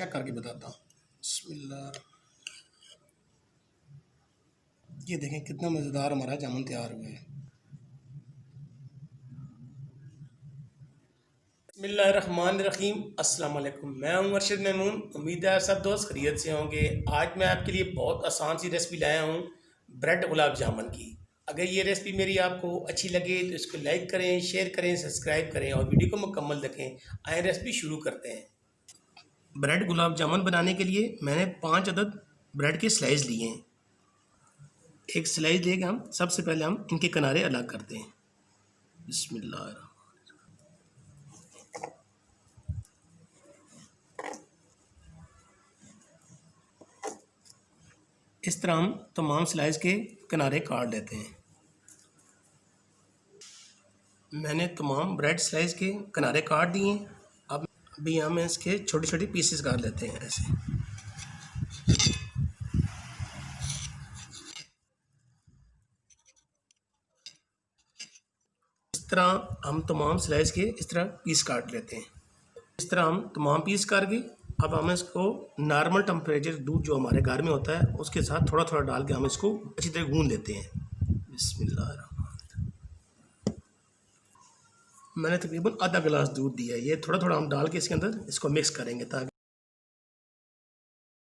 Check करके बताता हूँ। बिस्मिल्लाह। ये देखें कितना मज़ेदार हमारा जामुन तैयार हुआ है। बिस्मिल्लाहिर्रहमानिर्रहीम। अस्सलाम वालेकुम। मैं हूं अरशद महमूद। उम्मीद है आप सब दोस्त खैरियत से होंगे। आज मैं आपके लिए बहुत आसान सी रेसिपी लाया हूं ब्रेड गुलाब जामुन की। अगर ये रेसिपी मेरी आपको अच्छी लगे तो इसको लाइक करें, शेयर करें, सब्सक्राइब करें और वीडियो को मुकम्मल देखें। आए रेसिपी शुरू करते हैं। ब्रेड गुलाब जामुन बनाने के लिए मैंने 5 अदद ब्रेड के स्लाइस लिए हैं। एक स्लाइस लेके हम सबसे पहले हम इनके किनारे अलग करते हैं। बिस्मिल्लाह। इस तरह हम तमाम स्लाइस के किनारे काट लेते हैं। मैंने तमाम ब्रेड स्लाइस के किनारे काट दिए। अब अभी हम इसके छोटे छोटे पीसेस काट लेते हैं ऐसे। इस तरह हम तमाम स्लाइस के इस तरह पीस काट लेते हैं। इस तरह हम तमाम पीस करके अब हम इसको नॉर्मल टेम्परेचर दूध जो हमारे घर में होता है उसके साथ थोड़ा थोड़ा डाल के हम इसको अच्छी तरह गूंद लेते हैं। बिस्मिल्लाह। मैंने तकरीबन आधा गिलास दूध दिया है। ये थोड़ा थोड़ा हम डाल के इसके अंदर इसको मिक्स करेंगे ताकि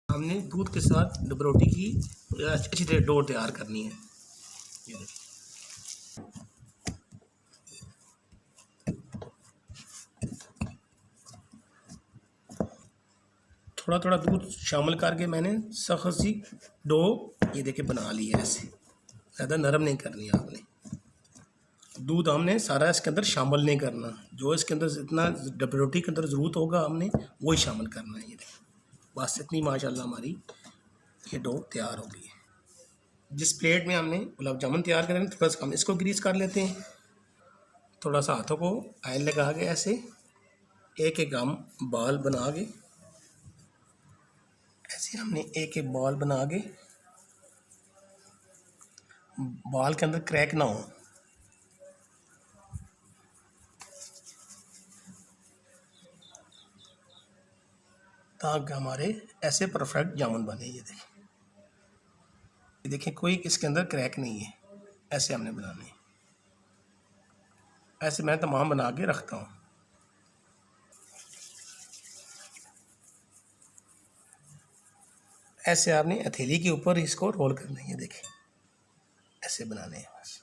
हमने दूध के साथ डबरोटी की अच्छी तरह डो तैयार करनी है। ये देखिए। थोड़ा थोड़ा दूध शामिल करके मैंने सख्त सी डो ये देखिए बना ली है ऐसे। ज़्यादा नरम नहीं करनी है आपने। दूध हमने सारा इसके अंदर शामिल नहीं करना। जो इसके अंदर जितना डबरोटी के अंदर ज़रूरत होगा हमने वही शामिल करना है। ये देखिए बस इतनी माशाल्लाह हमारी ये डो तैयार हो गई है। जिस प्लेट में हमने गुलाब जामुन तैयार करें थोड़ा सा हम इसको ग्रीस कर लेते हैं। थोड़ा सा हाथों को ऑयल लगा के ऐसे एक एक हम बाल बना के ऐसे हमने एक एक बॉल बना के बॉल के अंदर क्रैक ना हो ताकि हमारे ऐसे परफेक्ट जामुन बने। ये देखिए कोई इसके अंदर क्रैक नहीं है। ऐसे हमने बनाने हैं। ऐसे मैं तमाम बना के रखता हूँ। ऐसे आपने हथेली के ऊपर इसको रोल करना है। ये देखिए ऐसे बनाने हैं बस।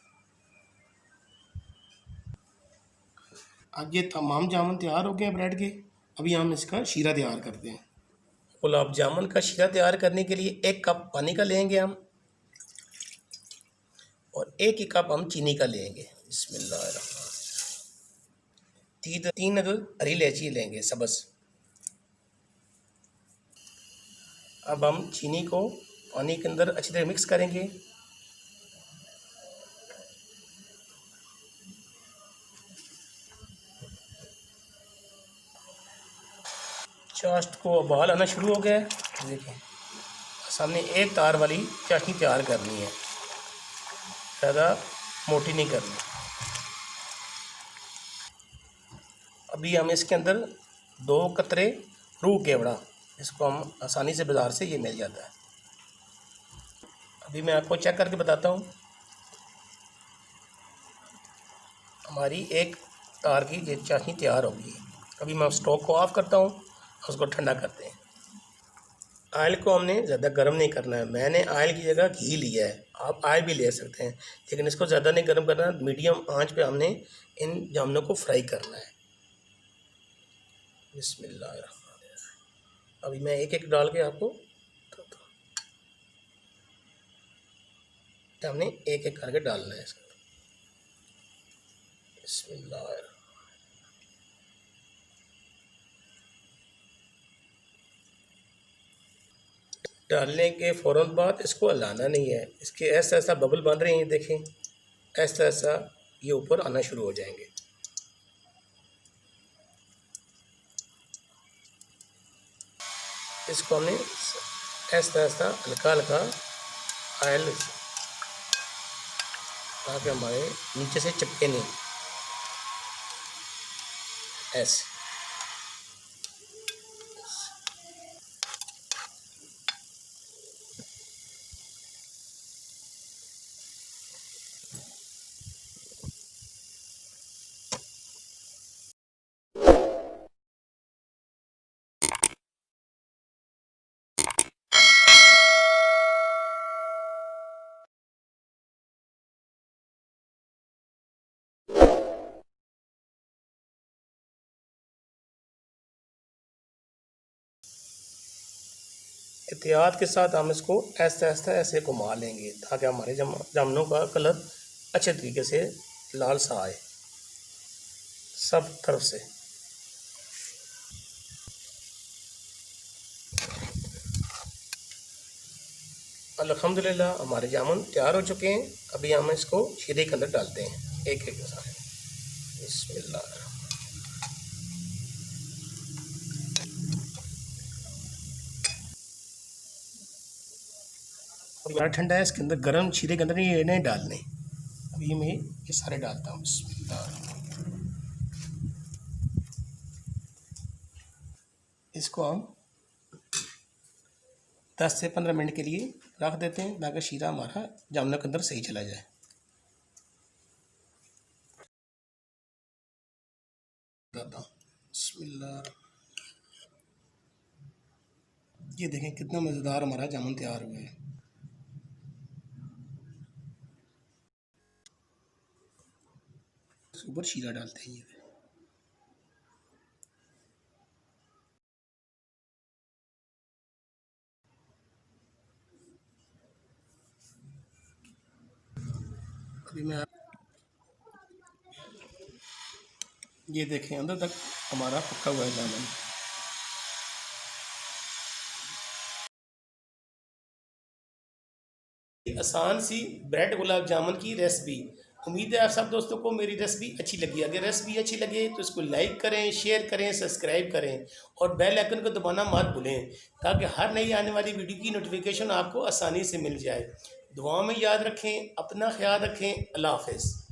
अब ये तमाम जामुन तैयार हो गए ब्रेड के। अभी हम इसका शीरा तैयार करते हैं। गुलाब जामुन का शीरा तैयार करने के लिए 1 कप पानी का लेंगे हम और 1 ही कप हम चीनी का लेंगे। बिस्मिल्लाह। 3 अदद हरी इलायची लेंगे सब्ज़। अब हम चीनी को पानी के अंदर अच्छी तरह मिक्स करेंगे। चाशनी को उबाल आना शुरू हो गया है। देखिए सामने एक तार वाली चाशनी तैयार करनी है, ज़्यादा मोटी नहीं करनी। अभी हम इसके अंदर 2 कतरे रूह केवड़ा, इसको हम आसानी से बाज़ार से ये मिल जाता है। अभी मैं आपको चेक करके बताता हूँ। हमारी एक तार की ये चाशनी तैयार होगी। अभी मैं स्टोव को ऑफ़ करता हूँ, उसको ठंडा करते हैं। ऑयल को हमने ज़्यादा गर्म नहीं करना है। मैंने ऑयल की जगह घी लिया है, आप ऑयल भी ले सकते हैं, लेकिन इसको ज़्यादा नहीं गर्म करना। मीडियम आंच पे हमने इन जामुनों को फ्राई करना है। बिस्मिल्लाह। अभी मैं एक एक डाल के आपको हमने एक एक करके डालना है इसको। बिस्मिल्लाह। डालने के फ़ौरन बाद इसको हिलाना नहीं है। इसके ऐसा ऐसा बबल बन रहे हैं, देखें ऐसा ऐसा ये ऊपर आना शुरू हो जाएंगे। इसको हमने ऐसा ऐसा हल्का हल्का ऑयल ताकि हमारे नीचे से चिपके नहीं। ऐसे एहतियात के साथ हम इसको ऐसे ऐसे ऐसे घुमा लेंगे ताकि हमारे जामुनों का कलर अच्छे तरीके से लाल सा आए सब तरफ से। अल्हम्दुलिल्लाह हमारे जामुन तैयार हो चुके हैं। अभी हम इसको शीरे के अंदर डालते हैं एक एक सारे। बिस्मिल्लाह। और हमारा ठंडा है, इसके अंदर गर्म शीरे के अंदर ये नहीं डालने। अभी मैं ये सारे डालता हूँ। बिस्मिल्लाह। इसको हम 10 से 15 मिनट के लिए रख देते हैं ताकि शीरा हमारा जामुन के अंदर सही चला जाए। बिस्मिल्लाह। ये देखें कितना मज़ेदार हमारा जामुन तैयार हुआ है। ऊपर शीरा डालते हैं ये। अभी मैं ये देखें अंदर तक हमारा पका हुआ है जामुन। आसान सी ब्रेड गुलाब जामुन की रेसिपी। उम्मीद है आप सब दोस्तों को मेरी रेसिपी अच्छी लगी। अगर रेसिपी अच्छी लगे तो इसको लाइक करें, शेयर करें, सब्सक्राइब करें और बेल आइकन को दबाना मत भूलें ताकि हर नई आने वाली वीडियो की नोटिफिकेशन आपको आसानी से मिल जाए। दुआ में याद रखें, अपना ख्याल रखें। अल्लाह हाफ़िज़।